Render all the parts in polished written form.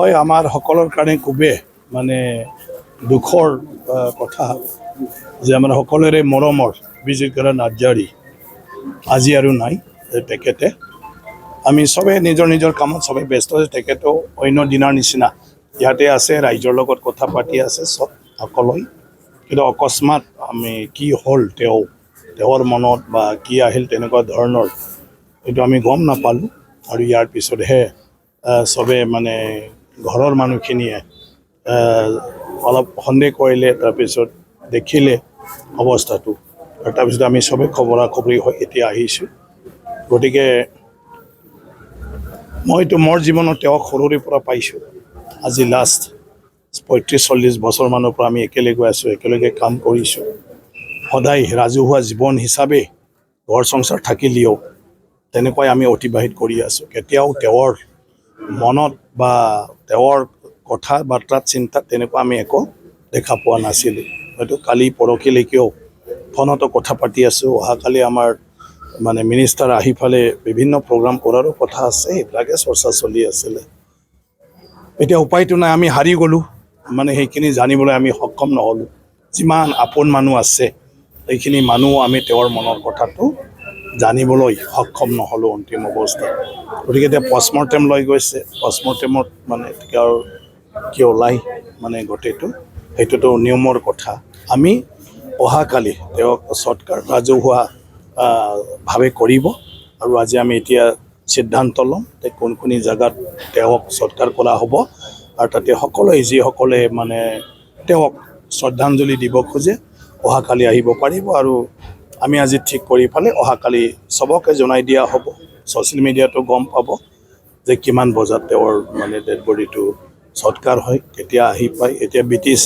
হয় আমাৰ সকলৰ কাৰণে খুবেই মানে দুখৰ কথা যে আমাৰ সকলোৰে মৰমৰ বিজয়কৰা নাৰ্জাৰী আজি আৰু নাই। তেখেতে আমি সবে নিজৰ নিজৰ কামত সবে ব্যস্ত আছে। তেখেতেও অন্য দিনৰ নিচিনা ইয়াতে আছে, ৰাইজৰ লগত কথা পাতি আছে সব সকলোৱে। কিন্তু অকস্মাত আমি কি হ'ল তেওঁৰ মনত বা কি আহিল তেনেকুৱা ধৰণৰ এইটো আমি গম নাপালোঁ। আৰু ইয়াৰ পিছতহে সবে মানে ঘৰৰ মানুহখিনিয়ে অলপ সন্দেহ কৰিলে, তাৰপিছত দেখিলে অৱস্থাটো, আৰু তাৰপিছত আমি সবে খবৰা খবৰি হৈ এতিয়া আহিছোঁ। গতিকে মইতো মোৰ জীৱনত তেওঁক সৰুৰে পৰা পাইছোঁ। আজি লাষ্ট 35-40 বছৰমানৰ পৰা আমি একেলগে আছোঁ, একেলগে কাম কৰিছোঁ। সদায় ৰাজহুৱা জীৱন হিচাপে ঘৰ সংসাৰ থাকিলেও তেনেকুৱাই আমি অতিবাহিত কৰি আছোঁ। কেতিয়াও তেওঁৰ মনত বা তেওঁৰ কথা বাৰ্তাত চিন্তাত তেনেকুৱা আমি একো দেখা পোৱা নাছিলোঁ। হয়তো কালি পৰহিলৈকেও ফোনতো কথা পাতি আছোঁ। অহাকালি আমাৰ মানে মিনিষ্টাৰ আহি ফালে বিভিন্ন প্ৰগ্ৰাম কৰাৰো কথা আছে, সেইবিলাকে চৰ্চা চলি আছিলে। এতিয়া উপায়টো নাই, আমি হাৰি গ'লোঁ, মানে সেইখিনি জানিবলৈ আমি সক্ষম নহ'লোঁ। যিমান আপোন মানুহ আছে সেইখিনি মানুহ আমি তেওঁৰ মনৰ কথাটো জানিবলৈ সক্ষম নহ'লোঁ অন্তিম অৱস্থাত। গতিকে এতিয়া পষ্টমৰ্টেম লৈ গৈছে, পষ্টমৰ্টেমত মানে তেওঁৰ কি ওলাই মানে গোটেইটো সেইটোতো নিয়মৰ কথা। আমি অহাকালি তেওঁক সৎকাৰ ৰাজহুৱা ভাৱে কৰিব, আৰু আজি আমি এতিয়া সিদ্ধান্ত ল'ম যে কোনখিনি জেগাত তেওঁক সৎকাৰ কৰা হ'ব। আৰু তাতে সকলোৱে যিসকলে মানে তেওঁক শ্ৰদ্ধাঞ্জলি দিব খোজে অহাকালি আহিব পাৰিব। আৰু আমি আজি ঠিক কৰি ফালে অহাকালি চবকে জনাই দিয়া হ'ব। ছ'চিয়েল মিডিয়াটো গম পাব যে কিমান বজাত তেওঁৰ মানে ডেড বডিটো সৎকাৰ হয়, কেতিয়া আহি পায়। এতিয়া BTC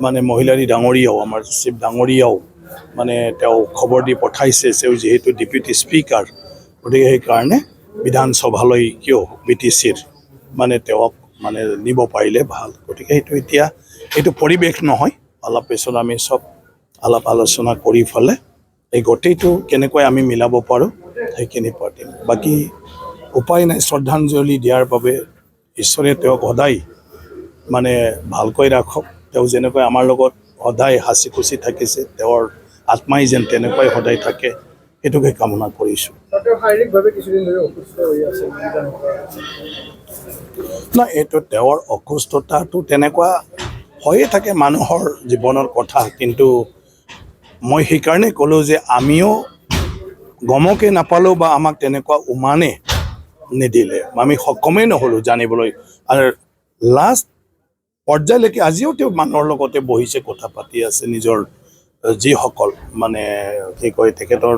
মানে মহিলাৰী ডাঙৰীয়াও, আমাৰ চিফ ডাঙৰীয়াও মানে তেওঁ খবৰ দি পঠাইছে, তেওঁ যিহেতু ডেপুটি স্পীকাৰ, গতিকে সেইকাৰণে বিধানসভালৈ কিয় BTCৰ মানে তেওঁক মানে নিব পাৰিলে ভাল। গতিকে এতিয়া এইটো পৰিৱেশ নহয়। অলপ পিছত আমি চব আলাপ আলোচনা কৰি ফালে এই গোটেইটো কেনেকৈ আমি মিলাব পাৰোঁ সেইখিনি পাতিম। বাকী উপায় নাই, শ্ৰদ্ধাঞ্জলি দিয়াৰ বাবে ঈশ্বৰে তেওঁক সদায় মানে ভালকৈ ৰাখক। তেওঁ যেনেকৈ আমাৰ লগত সদায় হাঁচি খুচি থাকিছে, তেওঁৰ আত্মাই যেন তেনেকুৱাই সদায় থাকে, সেইটোকে কামনা কৰিছোঁ। নাই, এইটো তেওঁৰ অসুস্থতাটো তেনেকুৱা হৈয়ে থাকে, মানুহৰ জীৱনৰ কথা। কিন্তু মই সেইকাৰণে ক'লোঁ যে আমিও গমকে নাপালোঁ বা আমাক তেনেকুৱা উমানে নিদিলে, আমি সক্ষমেই নহ'লোঁ জানিবলৈ। আৰু লাষ্ট পৰ্যায়লৈকে আজিও তেওঁ মানুহৰ লগতে বহিছে, কথা পাতি আছে। নিজৰ যিসকল মানে কি কয় তেখেতৰ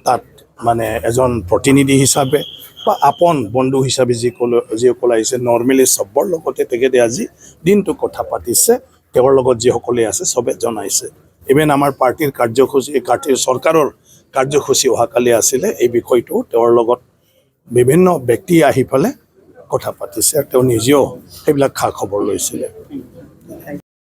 তাত মানে এজন প্ৰতিনিধি হিচাপে বা আপোন বন্ধু হিচাপে যিসকল আহিছে, নৰ্মেলি চবৰ লগতে তেখেতে আজি দিনটো কথা পাতিছে। তেওঁৰ লগত যিসকলে আছে চবে জনাইছে। ইভেন আমাৰ পাৰ্টিৰ কাৰ্যসূচী, চৰকাৰৰ কাৰ্যসূচী অহাকালি আছিলে, এই বিষয়টো তেওঁৰ লগত বিভিন্ন ব্যক্তি আহি পেলাই কথা পাতিছে, আৰু তেওঁ নিজেও সেইবিলাক খা খবৰ লৈছিলে।